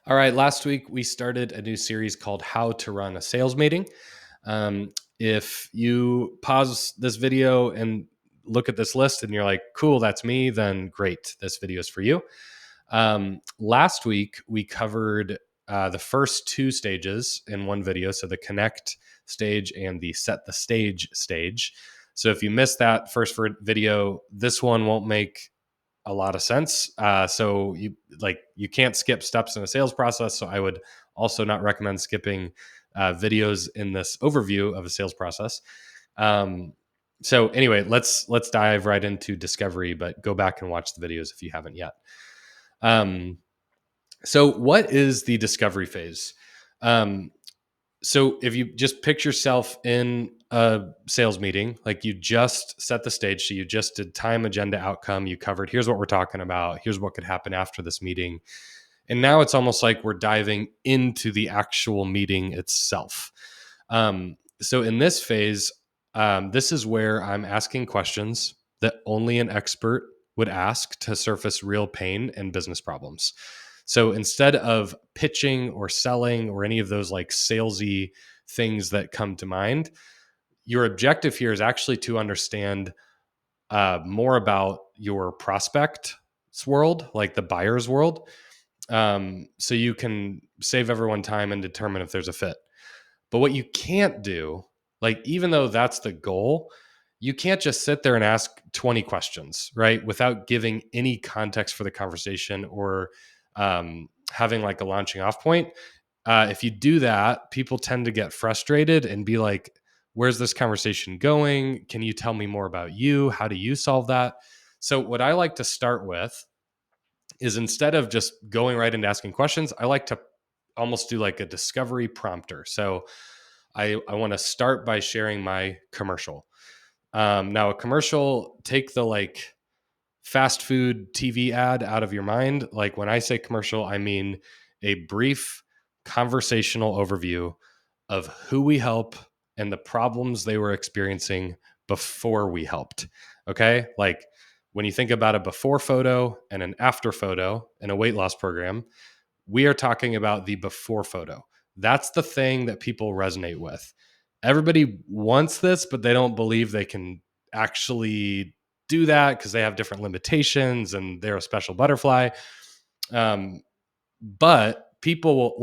All right, last week we started a new series called How to Run a Sales Meeting. If you pause this video and look at this list and you're like, cool, that's me, then great, this video is for you. Last week we covered the first two stages in one video. So the connect stage and the set the stage stage. So if you missed that first video, this one won't make a lot of sense. So you can't skip steps in a sales process. So I would also not recommend skipping videos in this overview of a sales process. So anyway, let's dive right into discovery, but go back and watch the videos if you haven't yet. So what is the discovery phase? So if you just picture yourself in a sales meeting, like you just set the stage. So you just did time, agenda, outcome. You covered, here's what we're talking about. Here's what could happen after this meeting. And now it's almost like we're diving into the actual meeting itself. So in this phase, this is where I'm asking questions that only an expert would ask to surface real pain and business problems. So instead of pitching or selling or any of those like salesy things that come to mind, your objective here is actually to understand more about your prospect's world, like the buyer's world, so you can save everyone time and determine if there's a fit. But what you can't do, like even though that's the goal, you can't just sit there and ask 20 questions, right? Without giving any context for the conversation or having like a launching off point. If you do that, people tend to get frustrated and be like, where's this conversation going? Can you tell me more about you? How do you solve that? So, what I like to start with is instead of just going right into asking questions, I like to almost do like a discovery prompter. So, I want to start by sharing my commercial. Now, a commercial, take the like fast food TV ad out of your mind. Like when I say commercial, I mean a brief conversational overview of who we help and the problems they were experiencing before we helped. Okay. Like when you think about a before photo and an after photo in a weight loss program, we are talking about the before photo. That's the thing that people resonate with. Everybody wants this, but they don't believe they can actually do that because they have different limitations and they're a special butterfly. But people will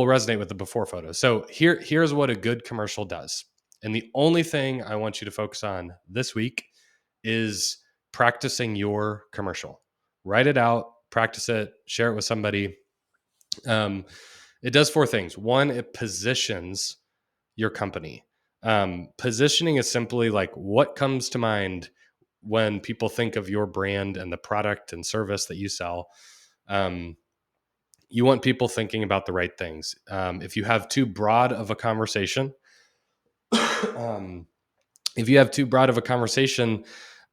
resonate with the before photo. So here's what a good commercial does. And the only thing I want you to focus on this week is practicing your commercial. Write it out, practice it, share it with somebody. It does four things. One, it positions your company. Positioning is simply like what comes to mind when people think of your brand and the product and service that you sell. You want people thinking about the right things. If you have too broad of a conversation, um, if you have too broad of a conversation,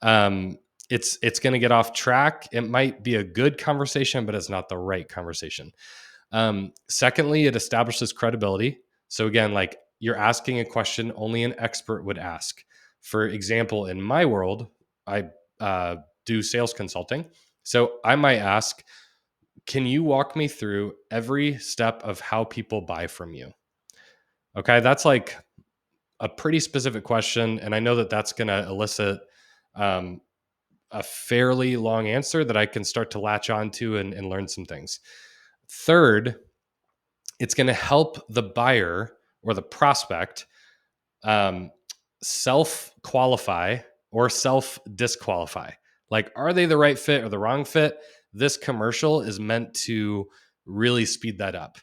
it's going to get off track. It might be a good conversation, but it's not the right conversation. Secondly, it establishes credibility. So again, like you're asking a question only an expert would ask. For example, in my world, I do sales consulting. So I might ask, can you walk me through every step of how people buy from you? Okay, that's like a pretty specific question. And I know that that's going to elicit um, a fairly long answer that I can start to latch onto and learn some things. Third, it's going to help the buyer or the prospect um, self qualify or self disqualify. Like, are they the right fit or the wrong fit? This commercial is meant to really speed that up.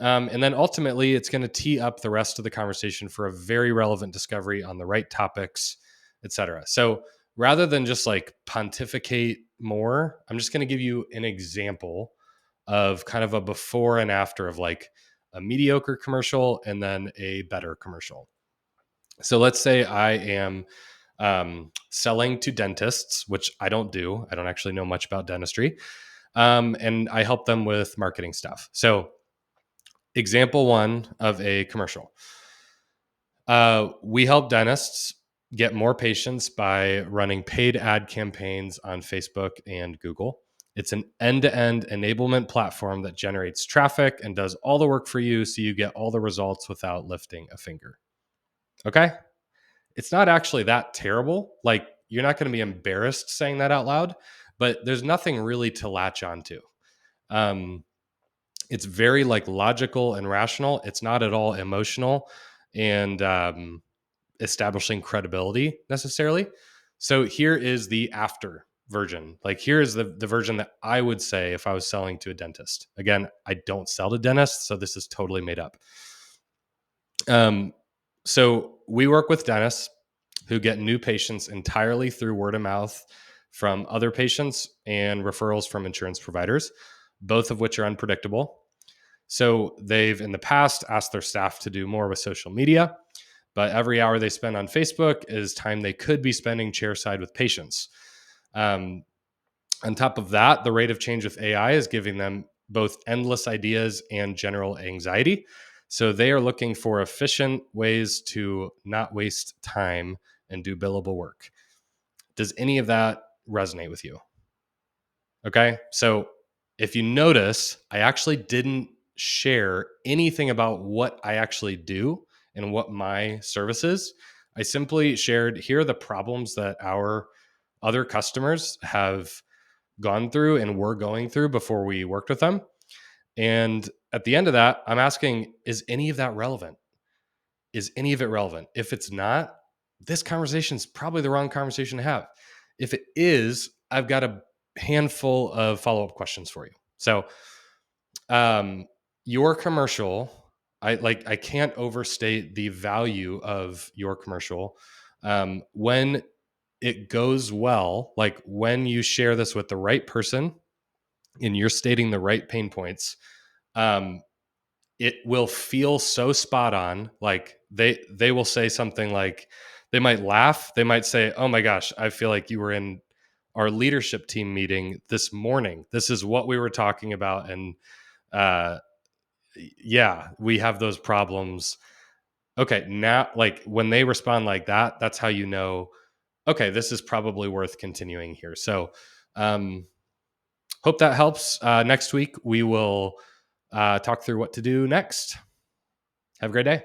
And then ultimately, it's going to tee up the rest of the conversation for a very relevant discovery on the right topics, et cetera. So rather than just like pontificate more, I'm just going to give you an example of kind of a before and after of like a mediocre commercial and then a better commercial. So let's say I am selling to dentists, which I don't do. I don't actually know much about dentistry. And I help them with marketing stuff. So, example one of a commercial. We help dentists get more patients by running paid ad campaigns on Facebook and Google. It's an end-to-end enablement platform that generates traffic and does all the work for you so you get all the results without lifting a finger. Okay? It's not actually that terrible. Like, you're not going to be embarrassed saying that out loud, but there's nothing really to latch onto. Um, it's very like logical and rational. It's not at all emotional and establishing credibility necessarily. So here is the after version. Like, here is the version that I would say if I was selling to a dentist. Again, I don't sell to dentists, so this is totally made up. So we work with dentists who get new patients entirely through word of mouth from other patients and referrals from insurance providers, both of which are unpredictable. So they've in the past asked their staff to do more with social media, but every hour they spend on Facebook is time they could be spending chairside with patients. Um, on top of that, the rate of change with AI is giving them both endless ideas and general anxiety. So they are looking for efficient ways to not waste time and do billable work. Does any of that resonate with you? Okay. So if you notice, I actually didn't share anything about what I actually do and what my service is. I simply shared here are the problems that our other customers have gone through and were going through before we worked with them. And at the end of that, I'm asking, is any of that relevant? Is any of it relevant? If it's not, this conversation is probably the wrong conversation to have. If it is, I've got a handful of follow-up questions for you. So, um, your commercial, I can't overstate the value of your commercial. When it goes well, like when you share this with the right person and you're stating the right pain points, um, it will feel so spot on. Like they will say something like, they might laugh, they might say, oh my gosh, I feel like you were in our leadership team meeting this morning. This is what we were talking about. And uh yeah, we have those problems. Okay, now like when they respond like that, that's how you know, okay, this is probably worth continuing here. So um hope that helps. Next week we will talk through what to do next. Have a great day.